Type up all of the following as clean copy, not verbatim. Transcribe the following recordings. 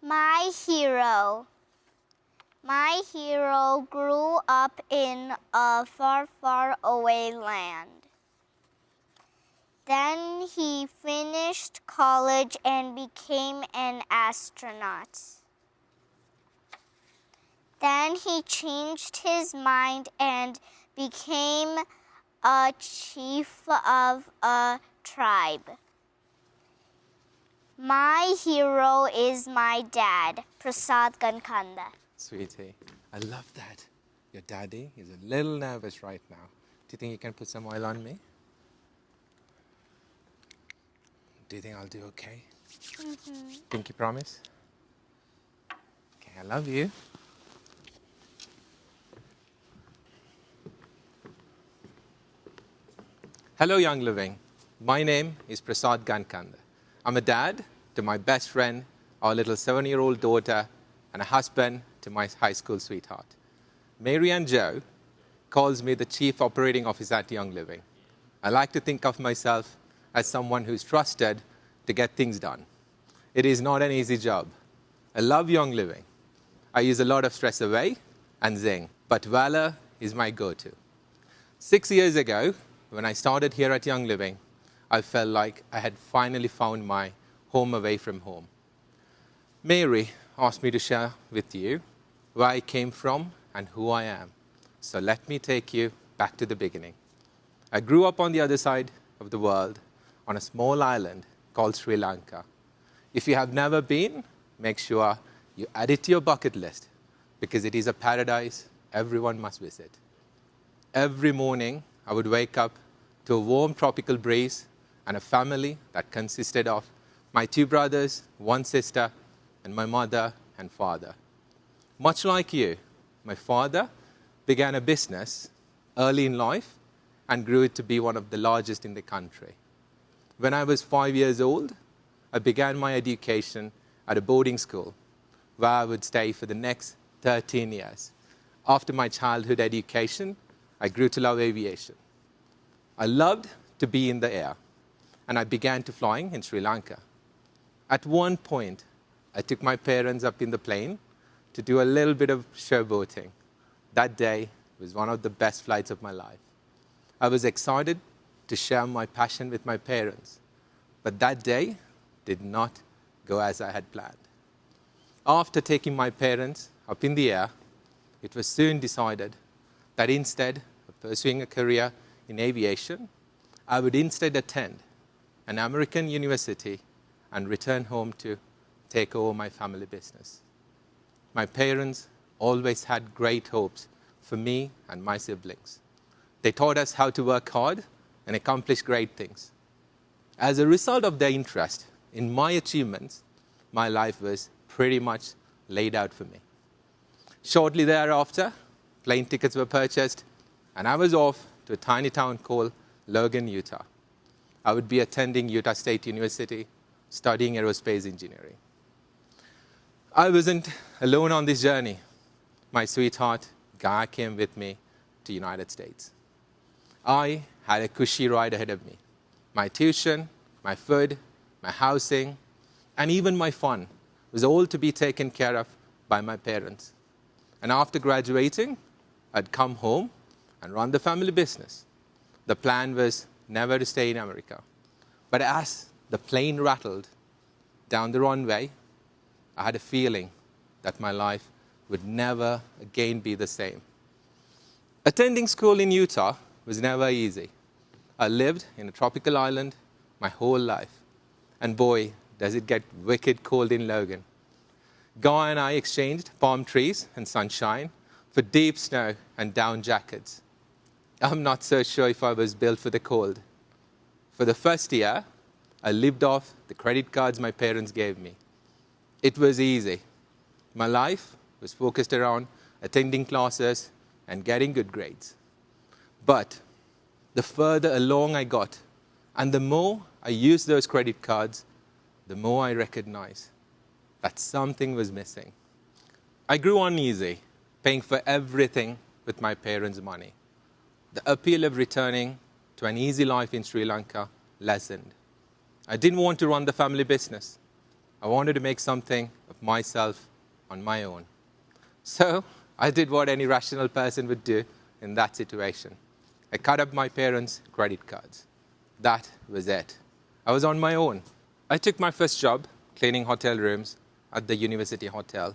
My hero. My hero grew up in a far, far away land. Then he finished college and became an astronaut. Then he changed his mind and became a chief of a tribe. My hero is my dad, Prasad Gankanda. Sweetie, I love that. Your daddy is a little nervous right now. Do you think you can put some oil on me? Do you think I'll do okay? Pinky promise? Okay, I love you. Hello, Young Living. My name is Prasad Gankanda. I'm a dad to my best friend, our little 7-year-old daughter, and a husband to my high school sweetheart. Mary Ann Joe calls me the Chief Operating Officer at Young Living. I like to think of myself as someone who's trusted to get things done. It is not an easy job. I love Young Living. I use a lot of stress away and zing, but valor is my go-to. 6 years ago, when I started here at Young Living, I felt like I had finally found my home away from home. Mary asked me to share with you where I came from and who I am. So let me take you back to the beginning. I grew up on the other side of the world on a small island called Sri Lanka. If you have never been, make sure you add it to your bucket list because it is a paradise everyone must visit. Every morning, I would wake up to a warm tropical breeze and a family that consisted of my 2 brothers, 1 sister, and my mother and father. Much like you, my father began a business early in life and grew it to be one of the largest in the country. When I was 5 years old, I began my education at a boarding school where I would stay for the next 13 years. After my childhood education, I grew to love aviation. I loved to be in the air, and I began to flying in Sri Lanka. At one point, I took my parents up in the plane to do a little bit of showboating. That day was one of the best flights of my life. I was excited to share my passion with my parents, but that day did not go as I had planned. After taking my parents up in the air, it was soon decided that instead of pursuing a career in aviation, I would instead attend an American university and return home to take over my family business. My parents always had great hopes for me and my siblings. They taught us how to work hard and accomplish great things. As a result of their interest in my achievements, my life was pretty much laid out for me. Shortly thereafter, plane tickets were purchased, and I was off to a tiny town called Logan, Utah. I would be attending Utah State University, studying aerospace engineering. I wasn't alone on this journey. My sweetheart, Guy, came with me to the United States. I had a cushy ride ahead of me. My tuition, my food, my housing, and even my fun was all to be taken care of by my parents. And after graduating, I'd come home and run the family business. The plan was never to stay in America. But as the plane rattled down the runway, I had a feeling that my life would never again be the same. Attending school in Utah was never easy. I lived in a tropical island my whole life. And boy, does it get wicked cold in Logan. Guy and I exchanged palm trees and sunshine for deep snow and down jackets. I'm not so sure if I was built for the cold. For the first year, I lived off the credit cards my parents gave me. It was easy. My life was focused around attending classes and getting good grades. But the further along I got, and the more I used those credit cards, the more I recognized that something was missing. I grew uneasy, paying for everything with my parents' money. The appeal of returning to an easy life in Sri Lanka lessened. I didn't want to run the family business. I wanted to make something of myself on my own. So I did what any rational person would do in that situation. I cut up my parents' credit cards. That was it. I was on my own. I took my first job cleaning hotel rooms at the university hotel.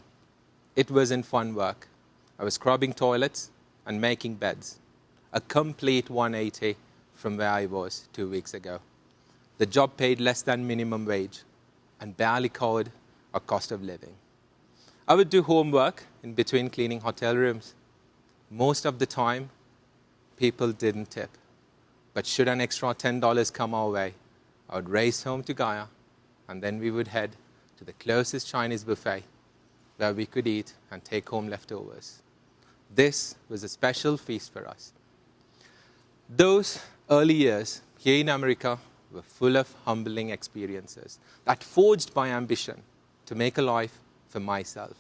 It wasn't fun work. I was scrubbing toilets and making beds. A complete 180 from where I was 2 weeks ago. The job paid less than minimum wage and barely covered our cost of living. I would do homework in between cleaning hotel rooms. Most of the time, people didn't tip. But should an extra $10 come our way, I would race home to Gaia, and then we would head to the closest Chinese buffet where we could eat and take home leftovers. This was a special feast for us. Those early years here in America were full of humbling experiences that forged my ambition to make a life for myself.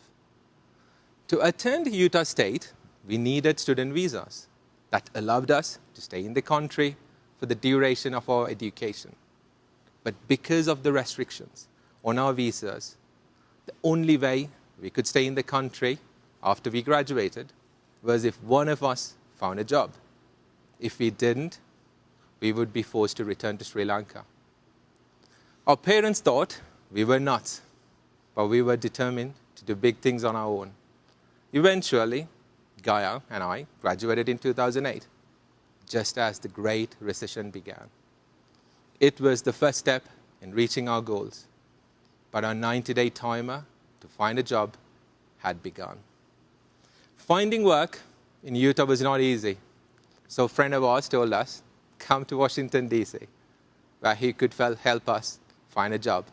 To attend Utah State, we needed student visas that allowed us to stay in the country for the duration of our education. But because of the restrictions on our visas, the only way we could stay in the country after we graduated was if one of us found a job. If we didn't, we would be forced to return to Sri Lanka. Our parents thought we were nuts, but we were determined to do big things on our own. Eventually, Gaia and I graduated in 2008, just as the Great Recession began. It was the first step in reaching our goals, but our 90-day timer to find a job had begun. Finding work in Utah was not easy, so a friend of ours told us, come to Washington, D.C., where he could help us find a job.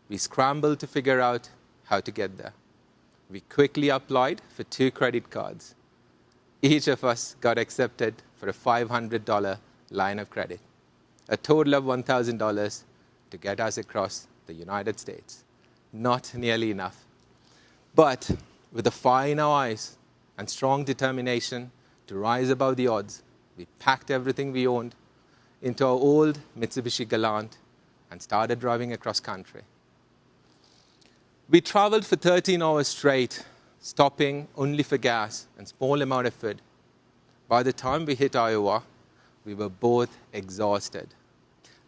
We scrambled to figure out how to get there. We quickly applied for 2 credit cards. Each of us got accepted for a $500 line of credit, a total of $1,000 to get us across the United States. Not nearly enough. But with a fire in our eyes and strong determination to rise above the odds, we packed everything we owned into our old Mitsubishi Galant and started driving across country. We traveled for 13 hours straight, stopping only for gas and small amount of food. By the time we hit Iowa, we were both exhausted.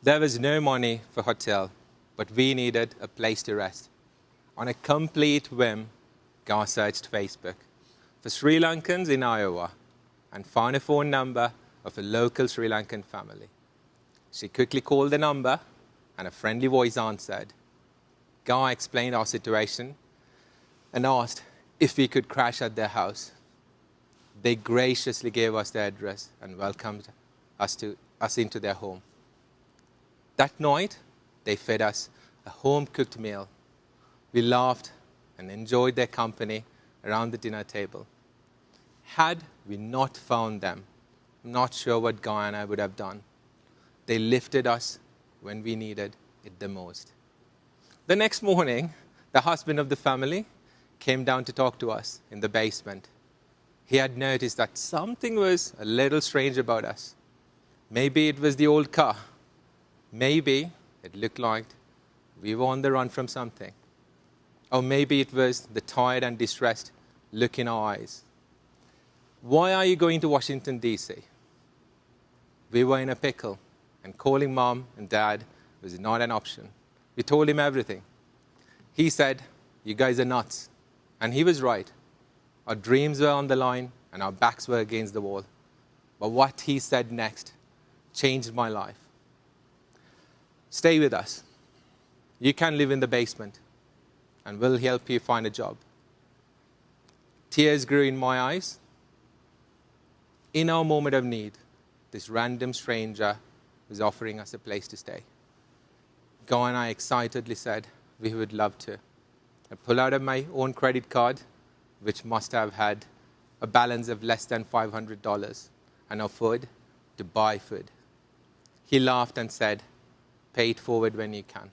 There was no money for hotel, but we needed a place to rest. On a complete whim, Gaia searched Facebook for Sri Lankans in Iowa and found a phone number of a local Sri Lankan family. She quickly called the number, and a friendly voice answered. Gaia explained our situation and asked if we could crash at their house. They graciously gave us their address and welcomed us into their home. That night, they fed us a home-cooked meal. We laughed and enjoyed their company around the dinner table. Had we not found them, I'm not sure what Gaia and I would have done. They lifted us when we needed it the most. The next morning, the husband of the family came down to talk to us in the basement. He had noticed that something was a little strange about us. Maybe it was the old car. Maybe it looked like we were on the run from something. Or maybe it was the tired and distressed look in our eyes. Why are you going to Washington, D.C.? We were in a pickle, and calling mom and dad was not an option. We told him everything. He said, you guys are nuts. And he was right. Our dreams were on the line, and our backs were against the wall. But what he said next changed my life. Stay with us. You can live in the basement, and we'll help you find a job. Tears grew in my eyes. In our moment of need, this random stranger was offering us a place to stay. Gaia and I excitedly said we would love to. I pulled out my own credit card, which must have had a balance of less than $500, and offered to buy food. He laughed and said, pay it forward when you can.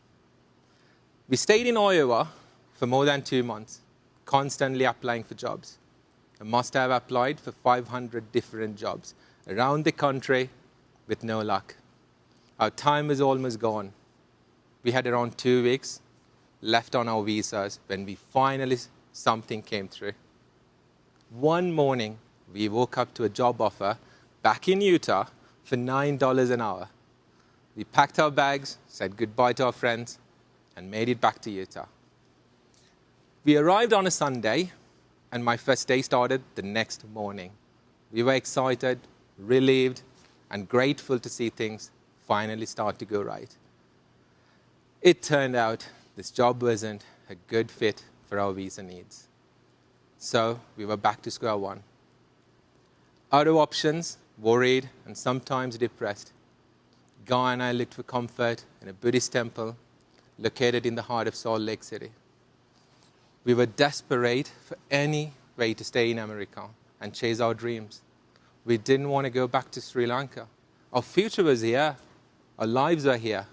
We stayed in Iowa for more than 2 months, constantly applying for jobs. I must have applied for 500 different jobs around the country with no luck. Our time was almost gone. We had around 2 weeks left on our visas when we finally something came through. One morning, we woke up to a job offer back in Utah for $9 an hour. We packed our bags, said goodbye to our friends, and made it back to Utah. We arrived on a Sunday, and my first day started the next morning. We were excited, relieved, and grateful to see things finally start to go right. It turned out this job wasn't a good fit for our visa needs. So we were back to square one. Out of options, worried, and sometimes depressed, Guy and I looked for comfort in a Buddhist temple located in the heart of Salt Lake City. We were desperate for any way to stay in America and chase our dreams. We didn't want to go back to Sri Lanka. Our future was here. Our lives were here.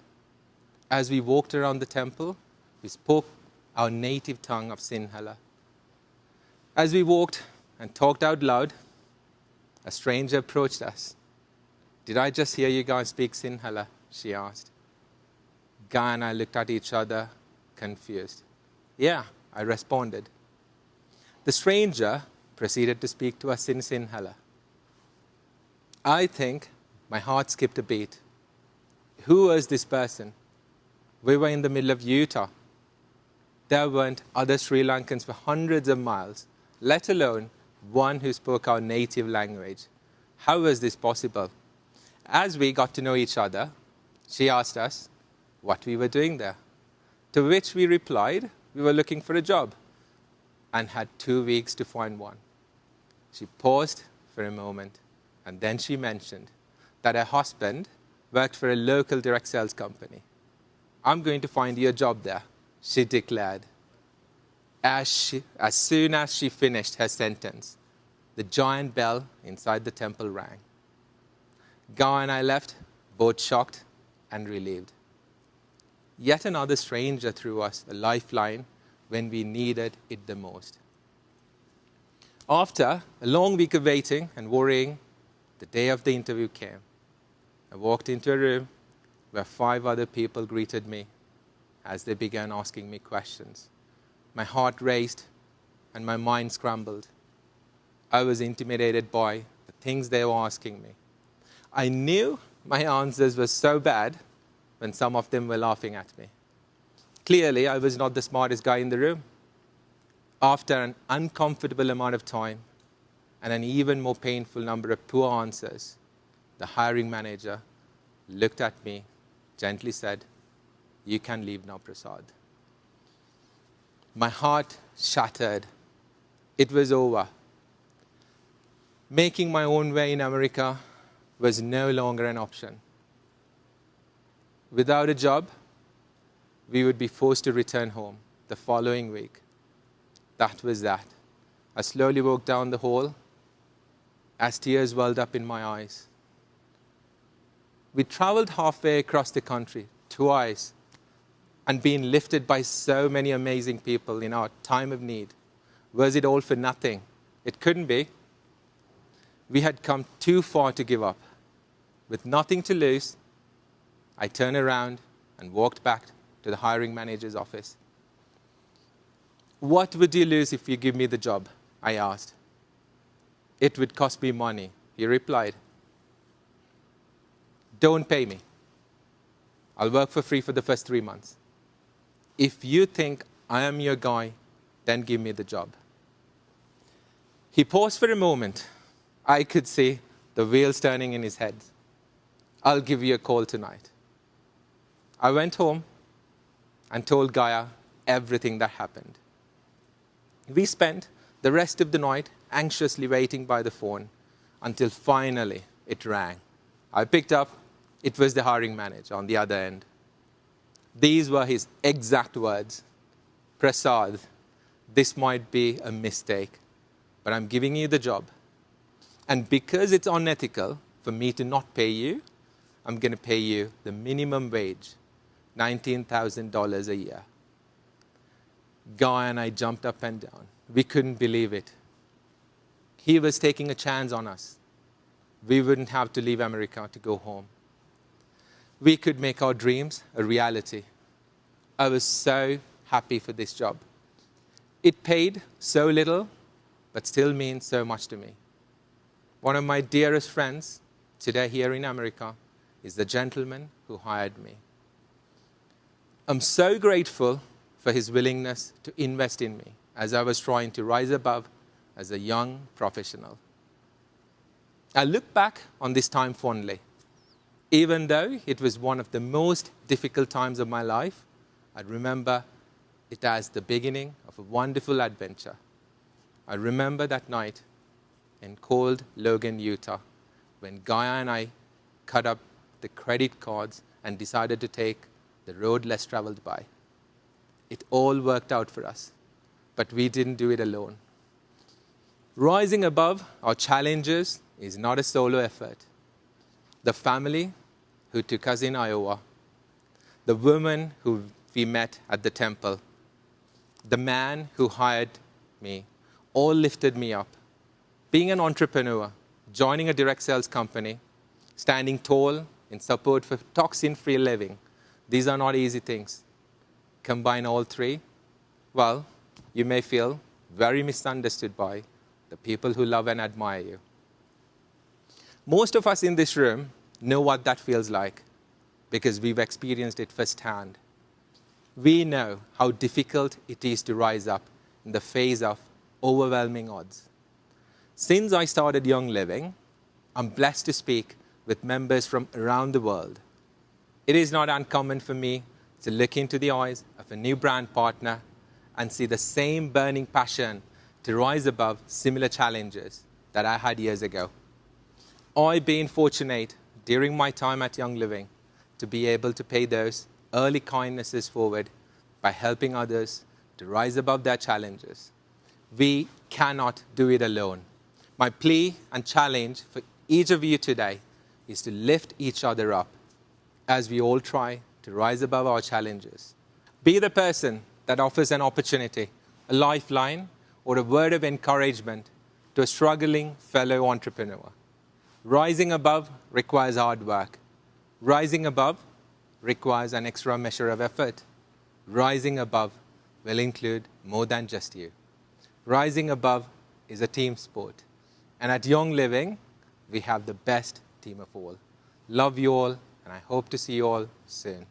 As we walked around the temple, we spoke our native tongue of Sinhala. As we walked and talked out loud, a stranger approached us. "Did I just hear you guys speak Sinhala?" she asked. Guy and I looked at each other, confused. "Yeah," I responded. The stranger proceeded to speak to us in Sinhala. I think my heart skipped a beat. Who was this person? We were in the middle of Utah. There weren't other Sri Lankans for hundreds of miles, let alone one who spoke our native language. How was this possible? As we got to know each other, she asked us what we were doing there, to which we replied we were looking for a job and had 2 weeks to find one. She paused for a moment, and then she mentioned that her husband worked for a local direct sales company. "I'm going to find you a job there," she declared. As soon as she finished her sentence, the giant bell inside the temple rang. Guy and I left, both shocked and relieved. Yet another stranger threw us a lifeline when we needed it the most. After a long week of waiting and worrying, the day of the interview came. I walked into a room where 5 other people greeted me as they began asking me questions. My heart raced and my mind scrambled. I was intimidated by the things they were asking me. I knew my answers were so bad when some of them were laughing at me. Clearly, I was not the smartest guy in the room. After an uncomfortable amount of time and an even more painful number of poor answers, the hiring manager looked at me, gently said, "You can leave now, Prasad." My heart shattered. It was over. Making my own way in America was no longer an option. Without a job, we would be forced to return home the following week. That was that. I slowly walked down the hall as tears welled up in my eyes. We traveled halfway across the country twice and been lifted by so many amazing people in our time of need. Was it all for nothing? It couldn't be. We had come too far to give up. With nothing to lose, I turned around and walked back to the hiring manager's office. "What would you lose if you give me the job?" I asked. "It would cost me money," he replied. "Don't pay me. I'll work for free for the first 3 months. If you think I am your guy, then give me the job." He paused for a moment. I could see the wheels turning in his head. "I'll give you a call tonight." I went home and told Gaia everything that happened. We spent the rest of the night anxiously waiting by the phone until finally it rang. I picked up. It was the hiring manager on the other end. These were his exact words. "Prasad, this might be a mistake, but I'm giving you the job. And because it's unethical for me to not pay you, I'm going to pay you the minimum wage, $19,000 a year." Guy and I jumped up and down. We couldn't believe it. He was taking a chance on us. We wouldn't have to leave America to go home. We could make our dreams a reality. I was so happy for this job. It paid so little, but still means so much to me. One of my dearest friends today here in America is the gentleman who hired me. I'm so grateful for his willingness to invest in me as I was trying to rise above as a young professional. I look back on this time fondly. Even though it was one of the most difficult times of my life, I remember it as the beginning of a wonderful adventure. I remember that night in cold Logan, Utah, when Gaia and I cut up the credit cards and decided to take the road less traveled by. It all worked out for us, but we didn't do it alone. Rising above our challenges is not a solo effort. The family who took us in Iowa, the woman who we met at the temple, the man who hired me, all lifted me up. Being an entrepreneur, joining a direct sales company, standing tall in support for toxin-free living, these are not easy things. Combine all three, well, you may feel very misunderstood by the people who love and admire you. Most of us in this room know what that feels like because we've experienced it firsthand. We know how difficult it is to rise up in the face of overwhelming odds. Since I started Young Living, I'm blessed to speak with members from around the world. It is not uncommon for me to look into the eyes of a new brand partner and see the same burning passion to rise above similar challenges that I had years ago. I've been fortunate during my time at Young Living to be able to pay those early kindnesses forward by helping others to rise above their challenges. We cannot do it alone. My plea and challenge for each of you today is to lift each other up as we all try to rise above our challenges. Be the person that offers an opportunity, a lifeline, or a word of encouragement to a struggling fellow entrepreneur. Rising above requires hard work. Rising above requires an extra measure of effort. Rising above will include more than just you. Rising above is a team sport. And at Young Living, we have the best team of all. Love you all, and I hope to see you all soon.